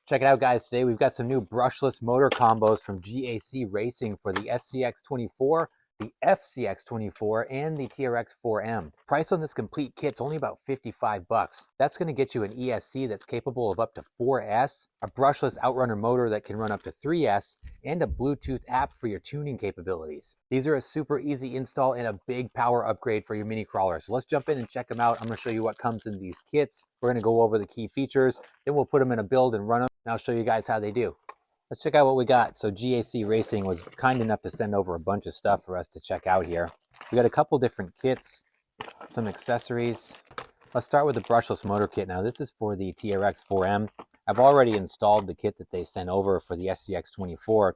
Check it out, guys. Today we've got some new brushless motor combos from GAC Racing for the SCX24, the FCX24, and the TRX4M. Price on this complete kit's only about 55 bucks. That's going to get you an ESC that's capable of up to 4S, a brushless outrunner motor that can run up to 3S, and a Bluetooth app for your tuning capabilities. These are a super easy install and a big power upgrade for your mini crawler. So let's jump in and check them out. I'm going to show you what comes in these kits. We're going to go over the key features, then we'll put them in a build and run them, and I'll show you guys how they do. Let's check out what we got. So GAC Racing was kind enough to send over a bunch of stuff for us to check out here. We got a couple different kits, some accessories. Let's start with the brushless motor kit. Now this is for the TRX4M. I've already installed the kit that they sent over for the SCX24.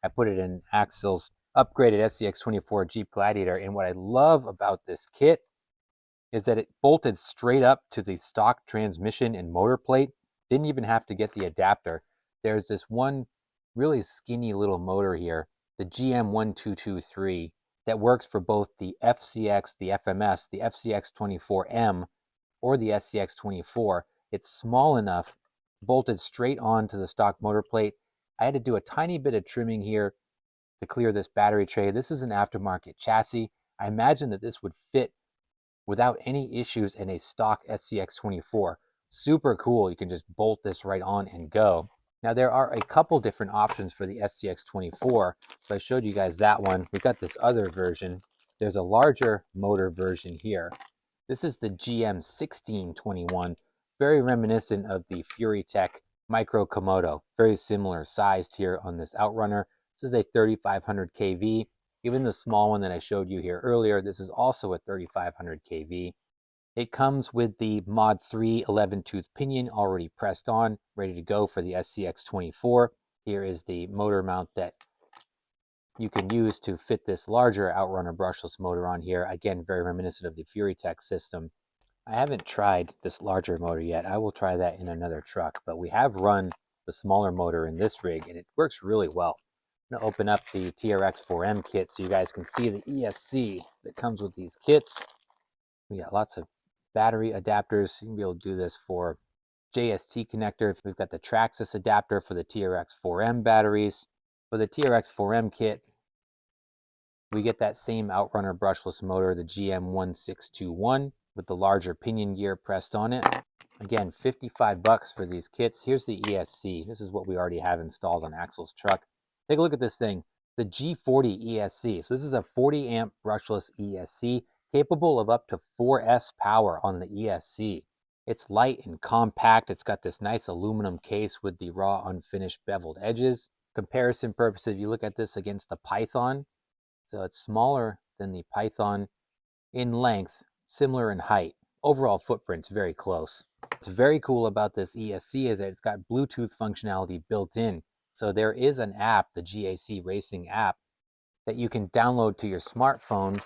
I put it in Axial's upgraded SCX24 Jeep Gladiator, and what I love about this kit is that it bolted straight up to the stock transmission and motor plate. Didn't even have to get the adapter. There's this one really skinny little motor here, the GM1223, that works for both the FCX, the FMS, the FCX24M, or the SCX24. It's small enough, bolted straight onto the stock motor plate. I had to do a tiny bit of trimming here to clear this battery tray. This is an aftermarket chassis. I imagine that this would fit without any issues in a stock SCX24. Super cool. You can just bolt this right on and go. Now there are a couple different options for the SCX24. So I showed you guys that one. We've got this other version. There's a larger motor version here. This is the GM1621, very reminiscent of the FuriTech Micro Komodo. Very similar sized here on this outrunner. This is a 3500 kV. Even the small one that I showed you here earlier, this is also a 3500 kV. It comes with the Mod 3 11-tooth pinion already pressed on, ready to go for the SCX24. Here is the motor mount that you can use to fit this larger outrunner brushless motor on here. Again, very reminiscent of the FuriTech system. I haven't tried this larger motor yet. I will try that in another truck, but we have run the smaller motor in this rig, and it works really well. I'm going to open up the TRX4M kit so you guys can see the ESC that comes with these kits. We got lots of battery adapters. You can be able to do this for JST connector. We've got the Traxxas adapter for the TRX4M batteries. For the TRX4M kit, we get that same outrunner brushless motor, the GM1621, with the larger pinion gear pressed on it. Again, 55 bucks for these kits. Here's the ESC. This is what we already have installed on Axel's truck. Take a look at this thing, the G40 ESC. So this is a 40 amp brushless ESC, capable of up to 4S power on the ESC. It's light and compact. It's got this nice aluminum case with the raw unfinished beveled edges. Comparison purposes, you look at this against the Python. So it's smaller than the Python in length, similar in height. Overall footprint's very close. What's very cool about this ESC is that it's got Bluetooth functionality built in. So there is an app, the GAC Racing app, that you can download to your smartphone,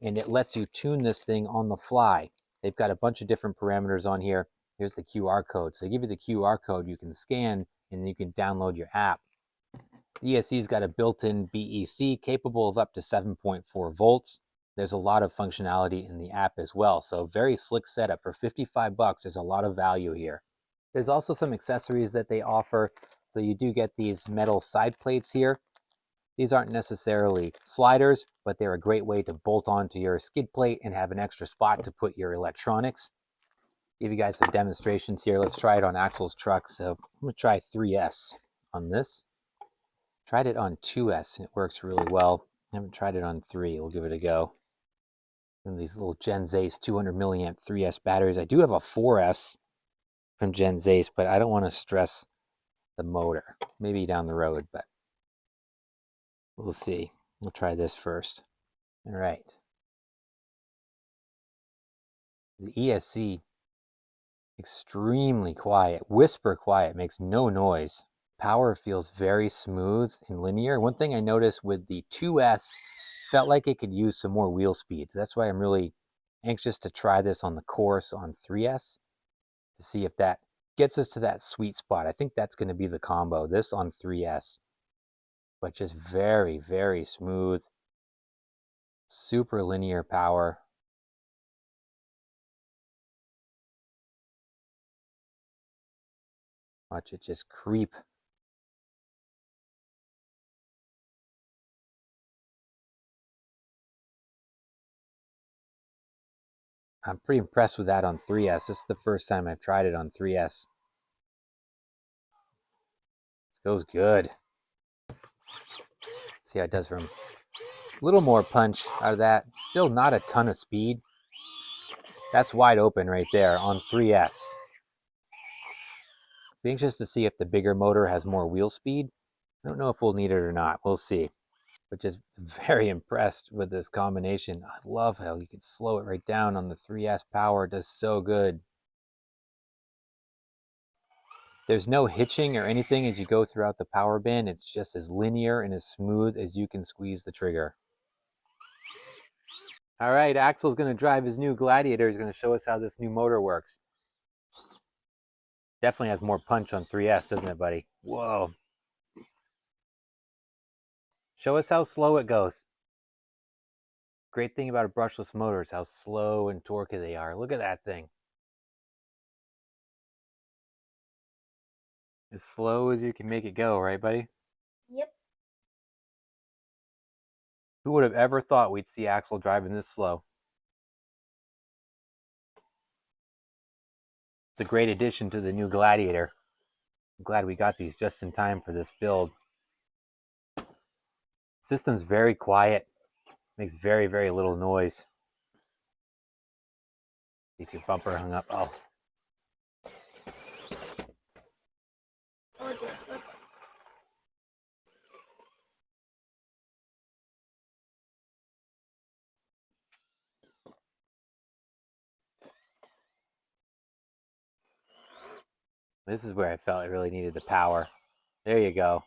and it lets you tune this thing on the fly. They've got a bunch of different parameters on here. Here's the QR code. So they give you the QR code you can scan, and then you can download your app. The ESC's got a built-in BEC capable of up to 7.4 volts. There's a lot of functionality in the app as well. So very slick setup. For 55 bucks, there's a lot of value here. There's also some accessories that they offer. So you do get these metal side plates here. These aren't necessarily sliders, but they're a great way to bolt onto your skid plate and have an extra spot to put your electronics. Give you guys some demonstrations here. Let's try it on Axel's truck. So I'm going to try 3S on this. Tried it on 2S and it works really well. I haven't tried it on 3. We'll give it a go. And these little Gen Zace 200 milliamp 3S batteries. I do have a 4S from Gen Zace, but I don't want to stress the motor. Maybe down the road, but we'll see. We'll try this first. All right. The ESC, extremely quiet, whisper quiet, makes no noise. Power feels very smooth and linear. One thing I noticed with the 2S, felt like it could use some more wheel speed. So that's why I'm really anxious to try this on the course on 3S to see if that gets us to that sweet spot. I think that's going to be the combo, this on 3S. But just very, very smooth, super linear power. Watch it just creep. I'm pretty impressed with that on 3S. This is the first time I've tried it on 3S. This goes good. See how it does from a little more punch out of that. Still not a ton of speed. That's wide open right there on 3S. Be anxious to see if the bigger motor has more wheel speed. I don't know if we'll need it or not. We'll see. But just very impressed with this combination. I love how you can slow it right down on the 3S power. It does so good. There's no hitching or anything as you go throughout the power band. It's just as linear and as smooth as you can squeeze the trigger. All right, Axel's going to drive his new Gladiator. He's going to show us how this new motor works. Definitely has more punch on 3S, doesn't it, buddy? Whoa. Show us how slow it goes. Great thing about a brushless motor is how slow and torquey they are. Look at that thing. As slow as you can make it go, right, buddy? Yep. Who would have ever thought we'd see Axel driving this slow? It's a great addition to the new Gladiator. I'm glad we got these just in time for this build. System's very quiet. Makes very, very little noise. Get your bumper hung up. Oh. This is where I felt I really needed the power. There you go.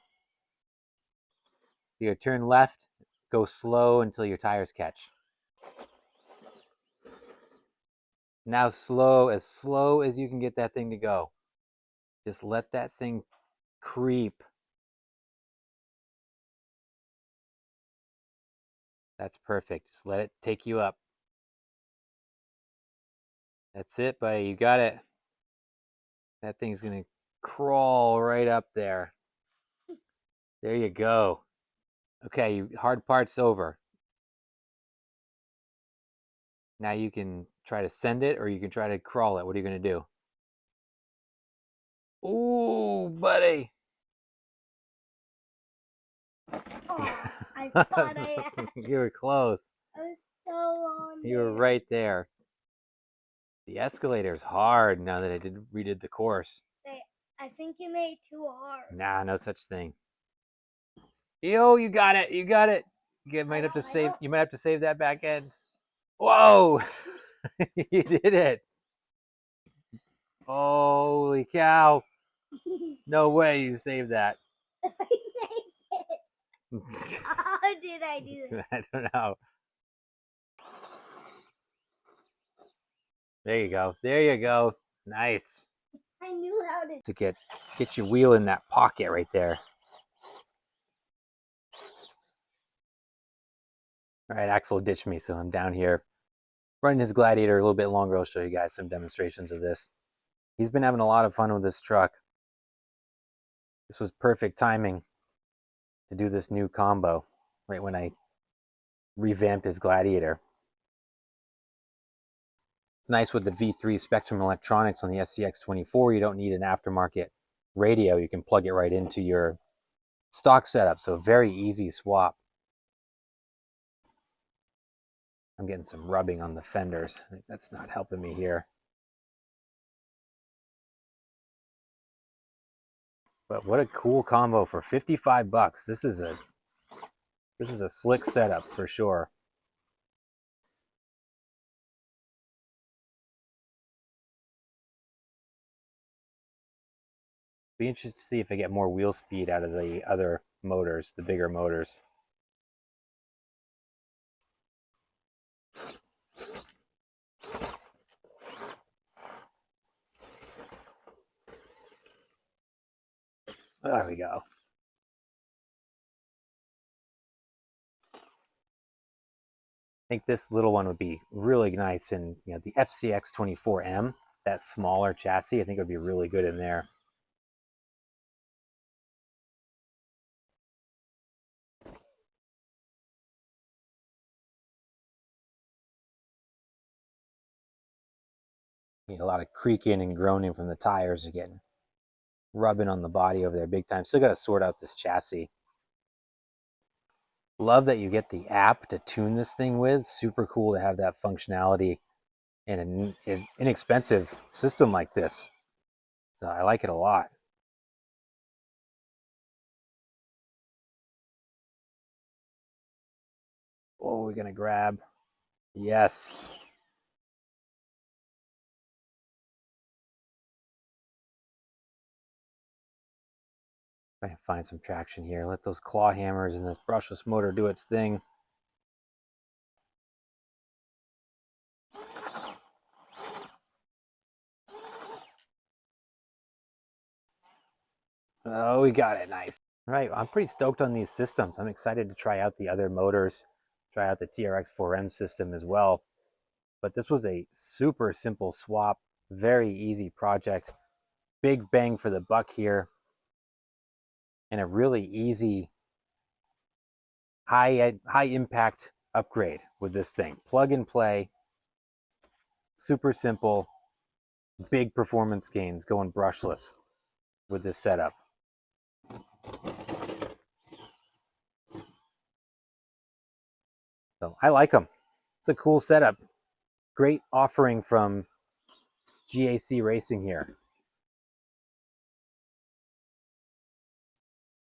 You turn left, go slow until your tires catch. Now slow as you can get that thing to go. Just let that thing creep. That's perfect. Just let it take you up. That's it, buddy. You got it. That thing's going to crawl right up there. There you go. Okay, hard part's over. Now you can try to send it or you can try to crawl it. What are you going to do? Ooh, buddy. Oh, I thought I had. You were close. I was so on You were right there. The escalator is hard now that I redid the course. I think you made it too hard. Nah, no such thing. Yo, you got it. You got it. You might have to save. You might have to save that back end. Whoa! You did it. Holy cow! No way you saved that. I saved it. How did I do that? I don't know. There you go. There you go. Nice. I knew how to get your wheel in that pocket right there. All right, Axel ditched me, so I'm down here running his Gladiator a little bit longer. I'll show you guys some demonstrations of this. He's been having a lot of fun with this truck. This was perfect timing to do this new combo right when I revamped his Gladiator. It's nice with the V3 Spectrum electronics on the SCX24. You don't need an aftermarket radio. You can plug it right into your stock setup. So very easy swap. I'm getting some rubbing on the fenders. I think that's not helping me here. But what a cool combo for 55 bucks. This is a slick setup for sure. Be interested to see if I get more wheel speed out of the other motors, the bigger motors. There we go. I think this little one would be really nice in, you know, the FCX24M, that smaller chassis. I think it would be really good in there. Need a lot of creaking and groaning from the tires again, rubbing on the body over there big time. Still got to sort out this chassis. Love that you get the app to tune this thing with. Super cool to have that functionality in an inexpensive system like this. So I like it a lot. Oh, we're gonna grab. Yes. Try and find some traction here. Let those claw hammers and this brushless motor do its thing. Oh, we got it. Nice. All right, I'm pretty stoked on these systems. I'm excited to try out the other motors, try out the TRX4M system as well. But this was a super simple swap, very easy project. Big bang for the buck here, and a really easy high impact upgrade with this thing. Plug and play, super simple, big performance gains going brushless with this setup. So I like them. It's a cool setup. Great offering from GAC Racing here.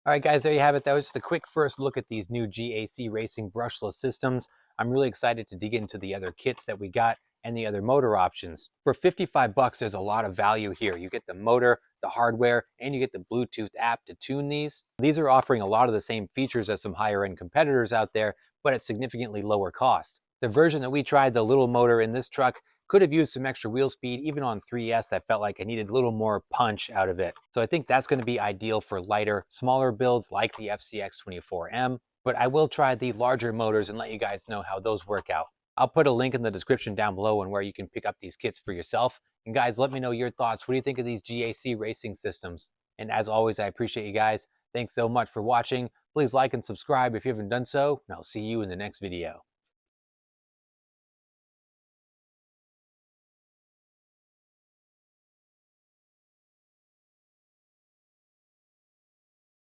All right, guys, there you have it. That was just a quick first look at these new GAC Racing brushless systems. I'm really excited to dig into the other kits that we got and the other motor options. For 55 bucks, there's a lot of value here. You get the motor, the hardware, and you get the Bluetooth app to tune these. These are offering a lot of the same features as some higher end competitors out there, but at significantly lower cost. The version that we tried, the little motor in this truck, could have used some extra wheel speed. Even on 3S, I felt like I needed a little more punch out of it. So I think that's going to be ideal for lighter, smaller builds like the FCX24M. But I will try the larger motors and let you guys know how those work out. I'll put a link in the description down below on where you can pick up these kits for yourself. And guys, let me know your thoughts. What do you think of these GAC racing systems? And as always, I appreciate you guys. Thanks so much for watching. Please like and subscribe if you haven't done so, and I'll see you in the next video.